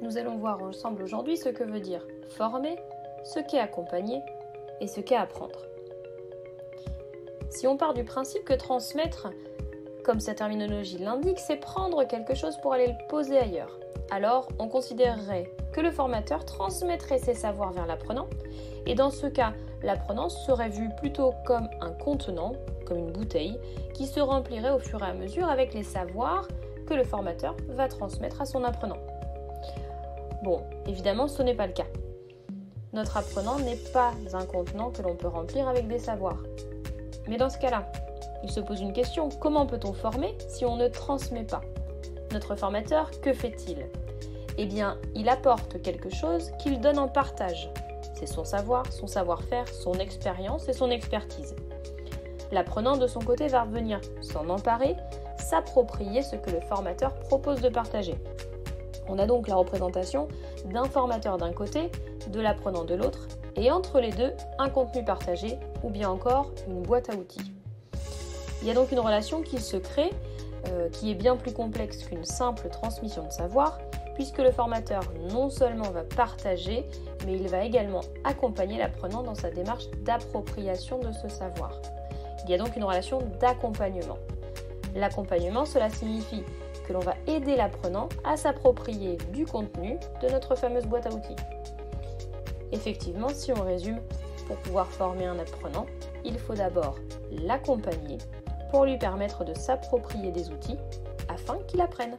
nous allons voir ensemble aujourd'hui ce que veut dire former, ce qu'est accompagner et ce qu'est apprendre. Si on part du principe que transmettre, comme sa terminologie l'indique, c'est prendre quelque chose pour aller le poser ailleurs, alors on considérerait que le formateur transmettrait ses savoirs vers l'apprenant, et dans ce cas, l'apprenant serait vu plutôt comme un contenant, comme une bouteille, qui se remplirait au fur et à mesure avec les savoirs que le formateur va transmettre à son apprenant. Bon, évidemment, ce n'est pas le cas. Notre apprenant n'est pas un contenant que l'on peut remplir avec des savoirs. Mais dans ce cas-là, il se pose une question, comment peut-on former si on ne transmet pas ? Notre formateur, que fait-il ? Eh bien, il apporte quelque chose qu'il donne en partage. C'est son savoir, son savoir-faire, son expérience et son expertise. L'apprenant, de son côté, va venir s'en emparer, s'approprier ce que le formateur propose de partager. On a donc la représentation d'un formateur d'un côté, de l'apprenant de l'autre, et entre les deux, un contenu partagé ou bien encore une boîte à outils. Il y a donc une relation qui se crée, qui est bien plus complexe qu'une simple transmission de savoir, puisque le formateur non seulement va partager, mais il va également accompagner l'apprenant dans sa démarche d'appropriation de ce savoir. Il y a donc une relation d'accompagnement. L'accompagnement, cela signifie que l'on va aider l'apprenant à s'approprier du contenu de notre fameuse boîte à outils. Effectivement, si on résume, pour pouvoir former un apprenant, il faut d'abord l'accompagner pour lui permettre de s'approprier des outils afin qu'il apprenne.